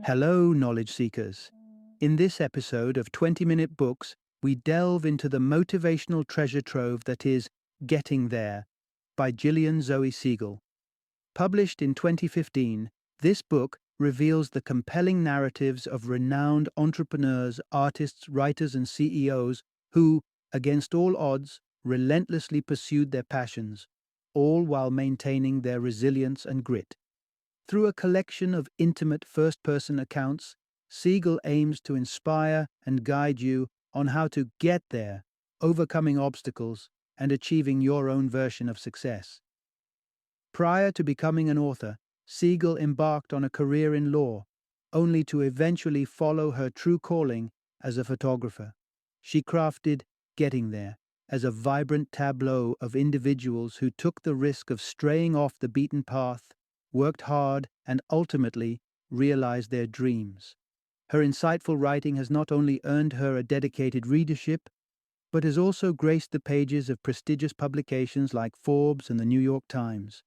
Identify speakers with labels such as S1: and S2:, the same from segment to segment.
S1: Hello, knowledge seekers. In this episode of 20-Minute Books, we delve into the motivational treasure trove that is Getting There by Gillian Segal. Published in 2015, this book reveals the compelling narratives of renowned entrepreneurs, artists, writers, and CEOs who, against all odds, relentlessly pursued their passions, all while maintaining their resilience and grit. Through a collection of intimate first-person accounts, Segal aims to inspire and guide you on how to get there, overcoming obstacles, and achieving your own version of success. Prior to becoming an author, Segal embarked on a career in law, only to eventually follow her true calling as a photographer. She crafted Getting There as a vibrant tableau of individuals who took the risk of straying off the beaten path, worked hard, and ultimately realized their dreams. Her insightful writing has not only earned her a dedicated readership, but has also graced the pages of prestigious publications like Forbes and the New York Times.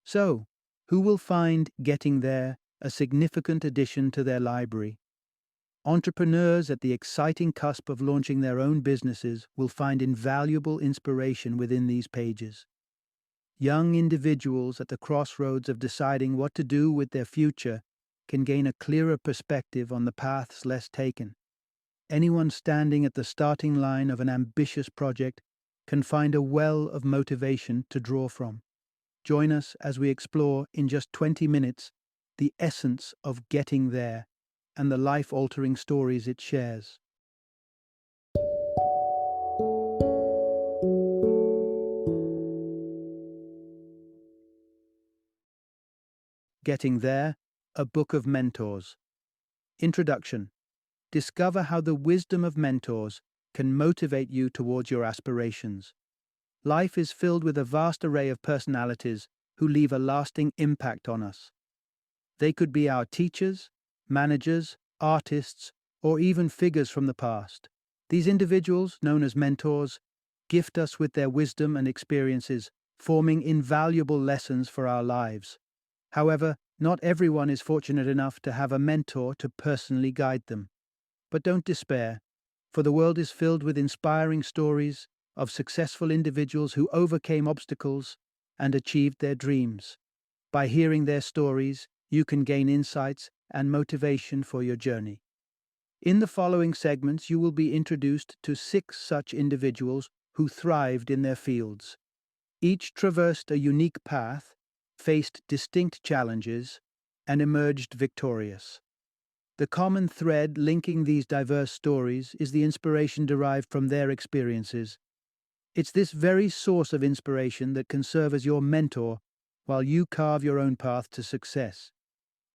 S1: So, who will find Getting There a significant addition to their library? Entrepreneurs at the exciting cusp of launching their own businesses will find invaluable inspiration within these pages. Young individuals at the crossroads of deciding what to do with their future can gain a clearer perspective on the paths less taken. Anyone standing at the starting line of an ambitious project can find a well of motivation to draw from. Join us as we explore in just 20 minutes the essence of Getting There and the life-altering stories it shares. Getting There, a Book of Mentors. Introduction. Discover how the wisdom of mentors can motivate you towards your aspirations. Life is filled with a vast array of personalities who leave a lasting impact on us. They could be our teachers, managers, artists, or even figures from the past. These individuals, known as mentors, gift us with their wisdom and experiences, forming invaluable lessons for our lives. However, not everyone is fortunate enough to have a mentor to personally guide them. But don't despair, for the world is filled with inspiring stories of successful individuals who overcame obstacles and achieved their dreams. By hearing their stories, you can gain insights and motivation for your journey. In the following segments, you will be introduced to 6 such individuals who thrived in their fields. Each traversed a unique path, faced distinct challenges, and emerged victorious. The common thread linking these diverse stories is the inspiration derived from their experiences. It's this very source of inspiration that can serve as your mentor while you carve your own path to success.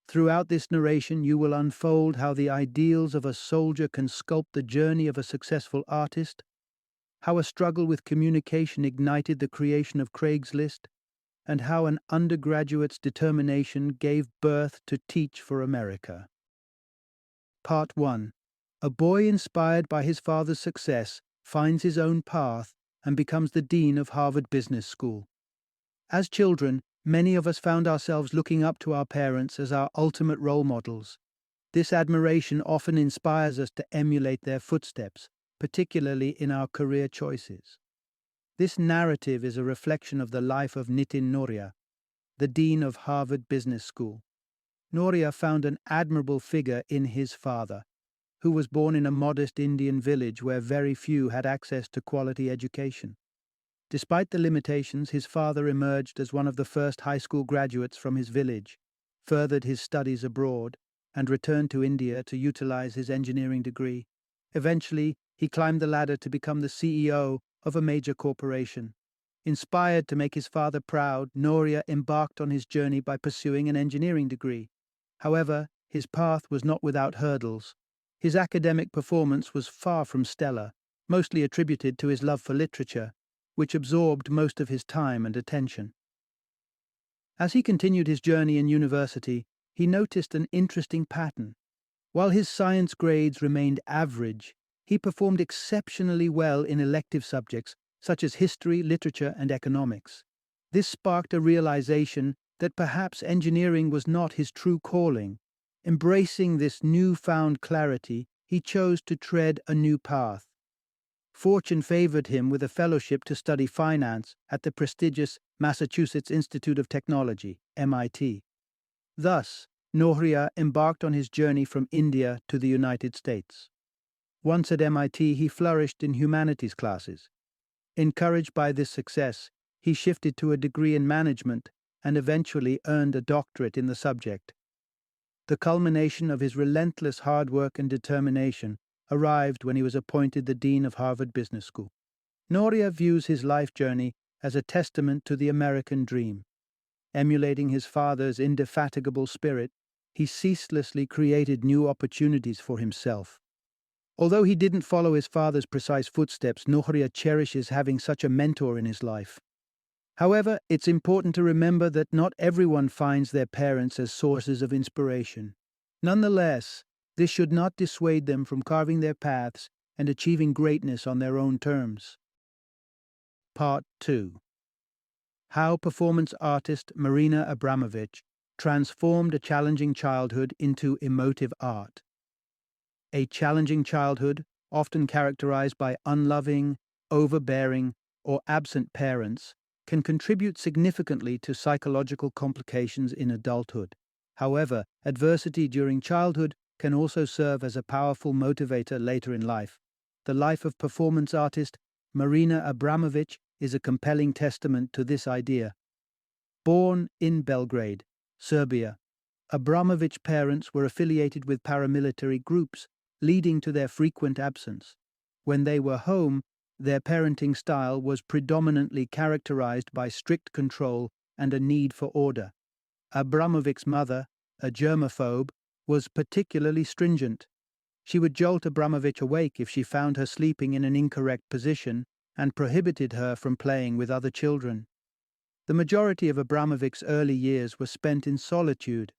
S1: Throughout this narration, you will unfold how the ideals of a soldier can sculpt the journey of a successful artist, how a struggle with communication ignited the creation of Craigslist, and how an undergraduate's determination gave birth to Teach for America. Part 1. A boy inspired by his father's success finds his own path and becomes the dean of Harvard Business School. As children, many of us found ourselves looking up to our parents as our ultimate role models. This admiration often inspires us to emulate their footsteps, particularly in our career choices. This narrative is a reflection of the life of Nitin Noria, the dean of Harvard Business School. Noria found an admirable figure in his father, who was born in a modest Indian village where very few had access to quality education. Despite the limitations, his father emerged as one of the first high school graduates from his village, furthered his studies abroad, and returned to India to utilize his engineering degree. Eventually, he climbed the ladder to become the CEO of a major corporation. Inspired to make his father proud, Noria embarked on his journey by pursuing an engineering degree. However, his path was not without hurdles. His academic performance was far from stellar, mostly attributed to his love for literature, which absorbed most of his time and attention. As he continued his journey in university, he noticed an interesting pattern. While his science grades remained average, he performed exceptionally well in elective subjects such as history, literature, and economics. This sparked a realization that perhaps engineering was not his true calling, Embracing this newfound clarity, he chose to tread a new path. Fortune favored him with a fellowship to study finance at the prestigious Massachusetts Institute of Technology, MIT. Thus, Nohria embarked on his journey from India to the United States. Once at MIT, he flourished in humanities classes. Encouraged by this success, he shifted to a degree in management and eventually earned a doctorate in the subject. The culmination of his relentless hard work and determination arrived when he was appointed the Dean of Harvard Business School. Nohria views his life journey as a testament to the American dream. Emulating his father's indefatigable spirit, he ceaselessly created new opportunities for himself. Although he didn't follow his father's precise footsteps, Nohria cherishes having such a mentor in his life. However, it's important to remember that not everyone finds their parents as sources of inspiration. Nonetheless, this should not dissuade them from carving their paths and achieving greatness on their own terms. Part 2. How performance artist Marina Abramovich transformed a challenging childhood into emotive art. A challenging childhood, often characterized by unloving, overbearing, or absent parents, can contribute significantly to psychological complications in adulthood. However, adversity during childhood can also serve as a powerful motivator later in life. The life of performance artist Marina Abramovich is a compelling testament to this idea. Born in Belgrade, Serbia, Abramovich parents were affiliated with paramilitary groups, leading to their frequent absence. When they were home, their parenting style was predominantly characterized by strict control and a need for order. Abramovich's mother, a germaphobe, was particularly stringent. She would jolt Abramovich awake if she found her sleeping in an incorrect position and prohibited her from playing with other children. The majority of Abramovich's early years were spent in solitude,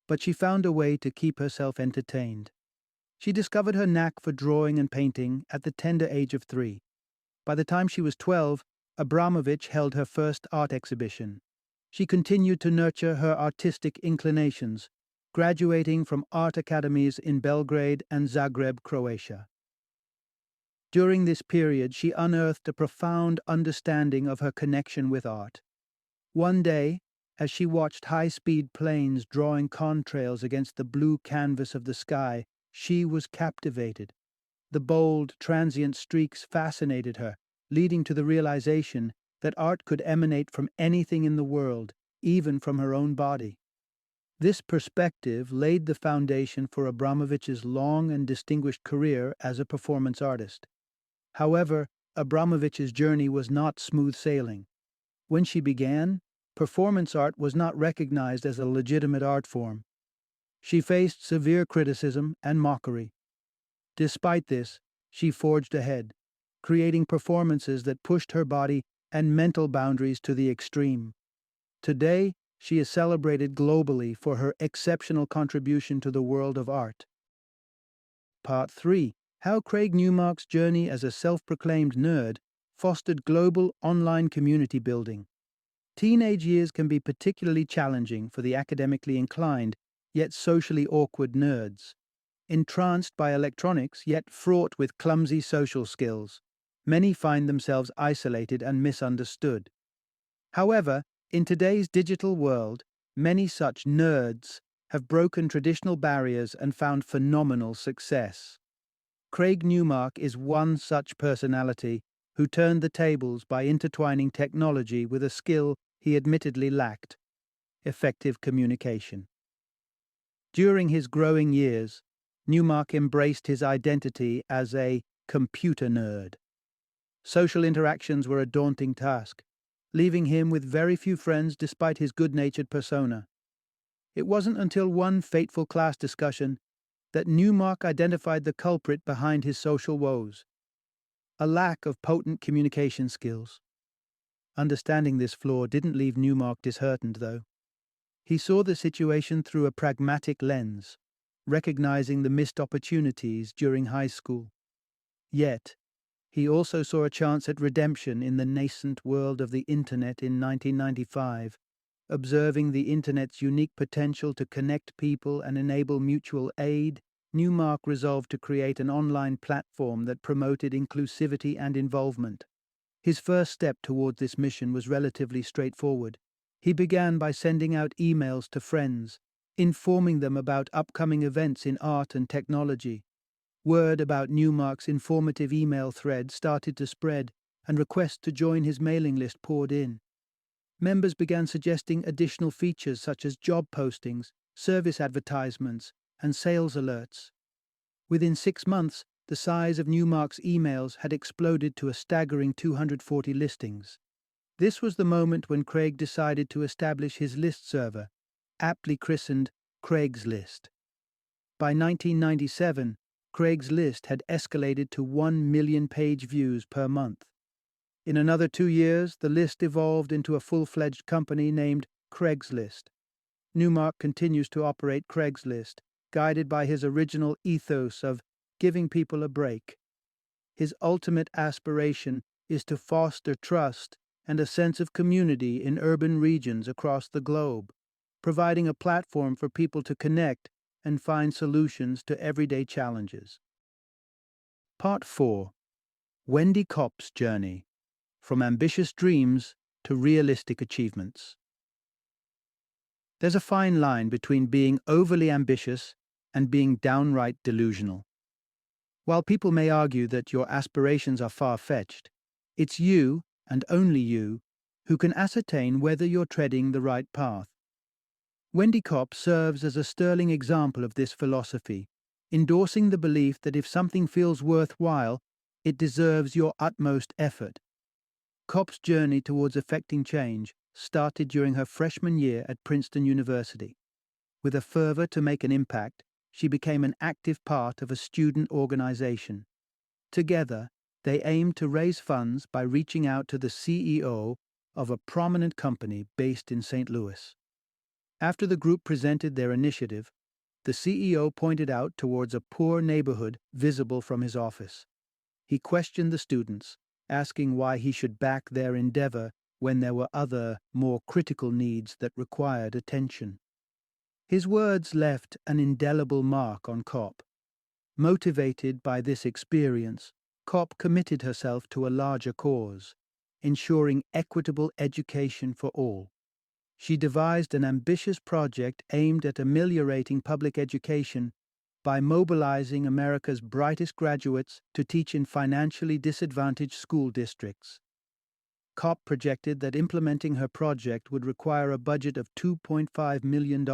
S1: but she found a way to keep herself entertained. She discovered her knack for drawing and painting at the tender age of 3. By the time she was 12, Abramovich held her first art exhibition. She continued to nurture her artistic inclinations, graduating from art academies in Belgrade and Zagreb, Croatia. During this period, she unearthed a profound understanding of her connection with art. One day, as she watched high-speed planes drawing contrails against the blue canvas of the sky, she was captivated. The bold, transient streaks fascinated her, leading to the realization that art could emanate from anything in the world, even from her own body. This perspective laid the foundation for Abramovich's long and distinguished career as a performance artist. However, Abramovich's journey was not smooth sailing. When she began, performance art was not recognized as a legitimate art form. She faced severe criticism and mockery. Despite this, she forged ahead, creating performances that pushed her body and mental boundaries to the extreme. Today, she is celebrated globally for her exceptional contribution to the world of art. Part 3. How Craig Newmark's journey as a self-proclaimed nerd fostered global online community building. Teenage years can be particularly challenging for the academically inclined, yet socially awkward nerds. Entranced by electronics, yet fraught with clumsy social skills, many find themselves isolated and misunderstood. However, in today's digital world, many such nerds have broken traditional barriers and found phenomenal success. Craig Newmark is one such personality who turned the tables by intertwining technology with a skill he admittedly lacked: effective communication. During his growing years, Newmark embraced his identity as a computer nerd. Social interactions were a daunting task, leaving him with very few friends despite his good-natured persona. It wasn't until one fateful class discussion that Newmark identified the culprit behind his social woes: a lack of potent communication skills. Understanding this flaw didn't leave Newmark disheartened, though. He saw the situation through a pragmatic lens, recognizing the missed opportunities during high school. Yet, he also saw a chance at redemption in the nascent world of the Internet in 1995, Observing the Internet's unique potential to connect people and enable mutual aid, Newmark resolved to create an online platform that promoted inclusivity and involvement. His first step toward this mission was relatively straightforward. He began by sending out emails to friends, informing them about upcoming events in art and technology. Word about Newmark's informative email thread started to spread, and requests to join his mailing list poured in. Members began suggesting additional features such as job postings, service advertisements, and sales alerts. Within 6 months, the size of Newmark's emails had exploded to a staggering 240 listings. This was the moment when Craig decided to establish his list server, aptly christened Craig's List. By 1997, Craig's List had escalated to 1 million page views per month. In another 2 years, the list evolved into a full-fledged company named Craigslist. Newmark continues to operate Craigslist, guided by his original ethos of giving people a break. His ultimate aspiration is to foster trust and a sense of community in urban regions across the globe, providing a platform for people to connect and find solutions to everyday challenges. Part 4. Wendy Kopp's Journey: From Ambitious Dreams to Realistic Achievements. There's a fine line between being overly ambitious and being downright delusional. While people may argue that your aspirations are far-fetched, it's you, and only you, who can ascertain whether you're treading the right path. Wendy Kopp serves as a sterling example of this philosophy, endorsing the belief that if something feels worthwhile, it deserves your utmost effort. Kopp's journey towards effecting change started during her freshman year at Princeton University. With a fervor to make an impact, she became an active part of a student organization. Together, they aimed to raise funds by reaching out to the CEO of a prominent company based in St. Louis. After the group presented their initiative, the CEO pointed out towards a poor neighborhood visible from his office. He questioned the students, asking why he should back their endeavor when there were other, more critical needs that required attention. His words left an indelible mark on Kopp. Motivated by this experience, Kopp committed herself to a larger cause, ensuring equitable education for all. She devised an ambitious project aimed at ameliorating public education by mobilizing America's brightest graduates to teach in financially disadvantaged school districts. Kopp projected that implementing her project would require a budget of $2.5 million.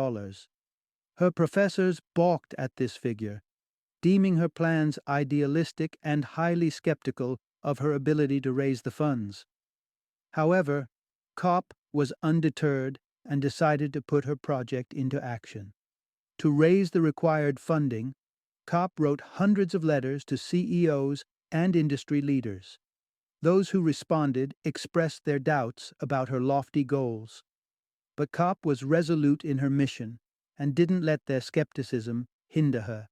S1: Her professors balked at this figure, deeming her plans idealistic and highly skeptical of her ability to raise the funds. However, Kopp was undeterred and decided to put her project into action. To raise the required funding, Kopp wrote hundreds of letters to CEOs and industry leaders. Those who responded expressed their doubts about her lofty goals. But Kopp was resolute in her mission and didn't let their skepticism hinder her.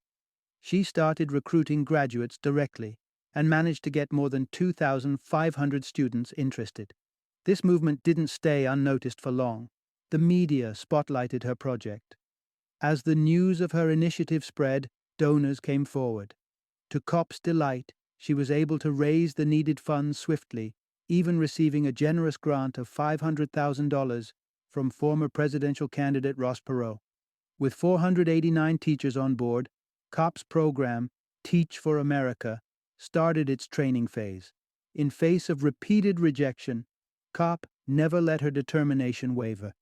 S1: She started recruiting graduates directly and managed to get more than 2,500 students interested. This movement didn't stay unnoticed for long. The media spotlighted her project. As the news of her initiative spread, donors came forward. To Kopp's delight, she was able to raise the needed funds swiftly, even receiving a generous grant of $500,000 from former presidential candidate Ross Perot. With 489 teachers on board, Kopp's program, Teach for America, started its training phase. In face of repeated rejection, Kopp never let her determination waver.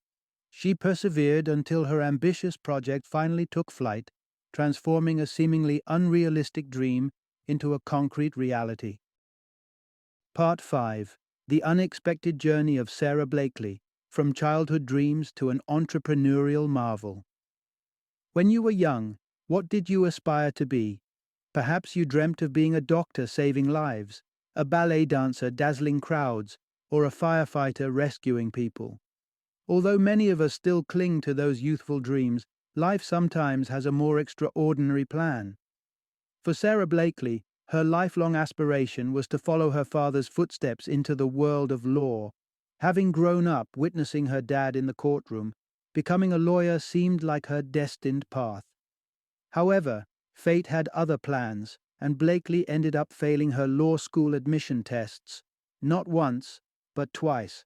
S1: She persevered until her ambitious project finally took flight, transforming a seemingly unrealistic dream into a concrete reality. Part 5. The Unexpected Journey of Sarah Blakely, From Childhood Dreams to an Entrepreneurial Marvel. When you were young, what did you aspire to be? Perhaps you dreamt of being a doctor saving lives, a ballet dancer dazzling crowds, or a firefighter rescuing people. Although many of us still cling to those youthful dreams, life sometimes has a more extraordinary plan. For Sarah Blakely, her lifelong aspiration was to follow her father's footsteps into the world of law Having grown up witnessing her dad in the courtroom, becoming a lawyer seemed like her destined path. However, fate had other plans, and Blakely ended up failing her law school admission tests, not once, but twice.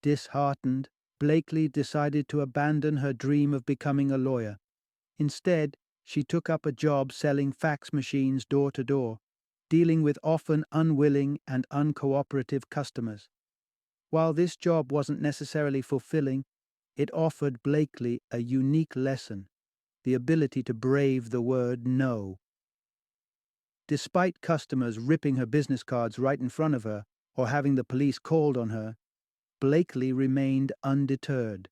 S1: Disheartened, Blakely decided to abandon her dream of becoming a lawyer. Instead, she took up a job selling fax machines door to door, dealing with often unwilling and uncooperative customers. While this job wasn't necessarily fulfilling, it offered Blakely a unique lesson: the ability to brave the word no. Despite customers ripping her business cards right in front of her or having the police called on her, Blakely remained undeterred.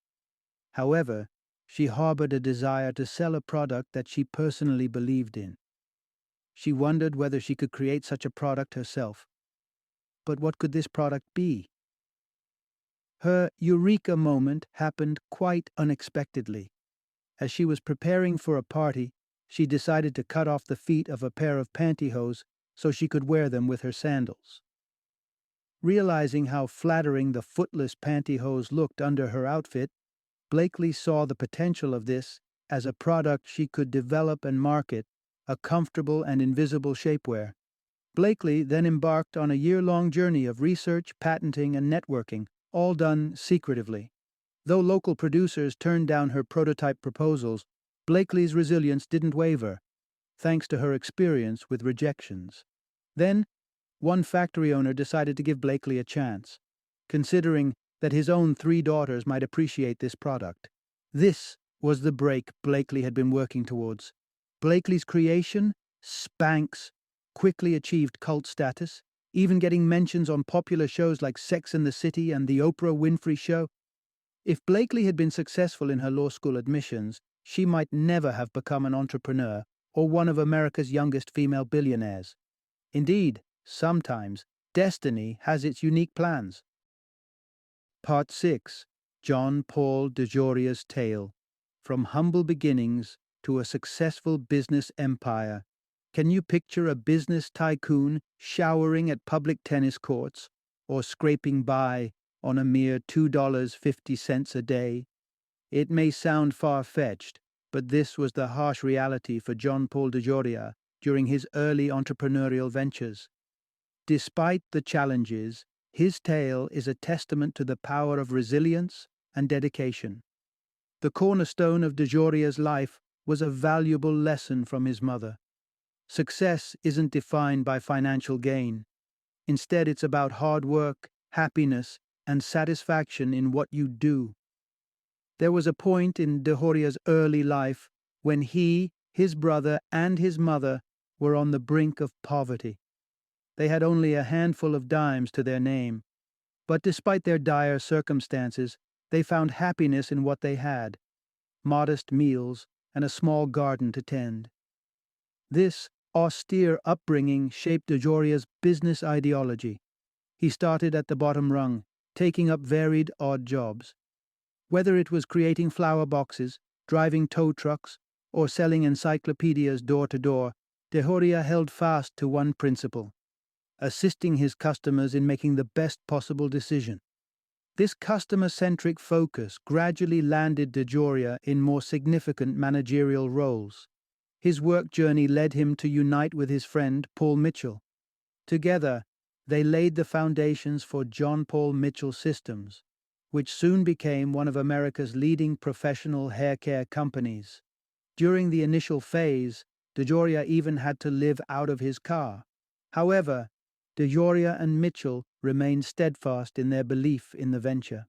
S1: However, she harbored a desire to sell a product that she personally believed in. She wondered whether she could create such a product herself. But what could this product be? Her eureka moment happened quite unexpectedly. As she was preparing for a party, she decided to cut off the feet of a pair of pantyhose so she could wear them with her sandals. Realizing how flattering the footless pantyhose looked under her outfit, Blakely saw the potential of this as a product she could develop and market, a comfortable and invisible shapewear. Blakely then embarked on a year-long journey of research, patenting, and networking, all done secretively. Though local producers turned down her prototype proposals, Blakely's resilience didn't waver, thanks to her experience with rejections. Then, one factory owner decided to give Blakely a chance, considering that his own 3 daughters might appreciate this product. This was the break Blakely had been working towards. Blakely's creation, Spanx, quickly achieved cult status, even getting mentions on popular shows like Sex and the City and The Oprah Winfrey Show. If Blakely had been successful in her law school admissions, she might never have become an entrepreneur or one of America's youngest female billionaires. Indeed, sometimes, destiny has its unique plans. Part 6. John Paul DeJoria's Tale. From humble beginnings to a successful business empire. Can you picture a business tycoon showering at public tennis courts or scraping by on a mere $2.50 a day? It may sound far-fetched, but this was the harsh reality for John Paul DeJoria during his early entrepreneurial ventures. Despite the challenges, his tale is a testament to the power of resilience and dedication. The cornerstone of DeJoria's life was a valuable lesson from his mother. Success isn't defined by financial gain. Instead, it's about hard work, happiness, and satisfaction in what you do. There was a point in DeJoria's early life when he, his brother, and his mother were on the brink of poverty. They had only a handful of dimes to their name, but despite their dire circumstances, they found happiness in what they had: modest meals and a small garden to tend. This austere upbringing shaped DeJoria's business ideology. He started at the bottom rung, taking up varied odd jobs. Whether it was creating flower boxes, driving tow trucks, or selling encyclopedias door to door, DeJoria held fast to one principle: assisting his customers in making the best possible decision. This customer-centric focus gradually landed DeJoria in more significant managerial roles. His work journey led him to unite with his friend Paul Mitchell. Together, they laid the foundations for John Paul Mitchell Systems, which soon became one of America's leading professional hair care companies. During the initial phase, DeJoria even had to live out of his car. However, DeJoria and Mitchell remained steadfast in their belief in the venture.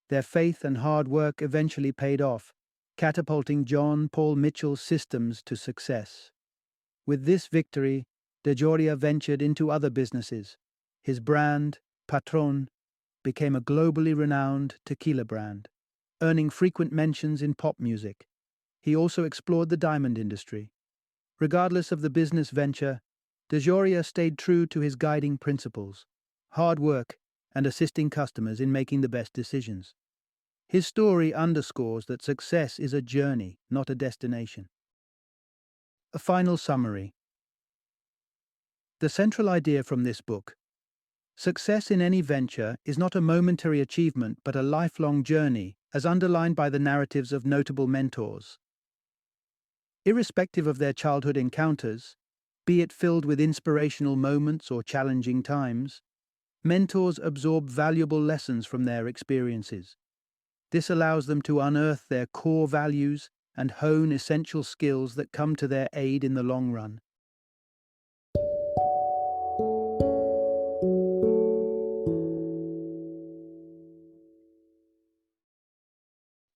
S1: Their faith and hard work eventually paid off, catapulting John Paul Mitchell Systems to success. With this victory, DeJoria ventured into other businesses. His brand, Patron, became a globally renowned tequila brand, earning frequent mentions in pop music. He also explored the diamond industry. Regardless of the business venture, DeJoria stayed true to his guiding principles: hard work and assisting customers in making the best decisions. His story underscores that success is a journey, not a destination. A final summary. The central idea from this book: Success in any venture is not a momentary achievement but a lifelong journey, as underlined by the narratives of notable mentors. Irrespective of their childhood encounters, be it filled with inspirational moments or challenging times, mentors absorb valuable lessons from their experiences. This allows them to unearth their core values and hone essential skills that come to their aid in the long run.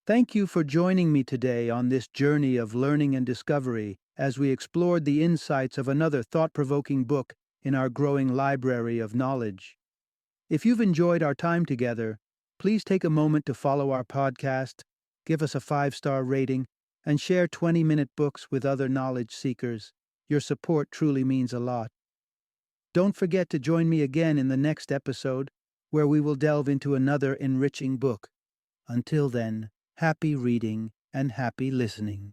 S1: Thank you for joining me today on this journey of learning and discovery as we explored the insights of another thought-provoking book in our growing library of knowledge. If you've enjoyed our time together, please take a moment to follow our podcast, give us a 5-star rating, and share 20-minute books with other knowledge seekers. Your support truly means a lot. Don't forget to join me again in the next episode, where we will delve into another enriching book. Until then, happy reading and happy listening.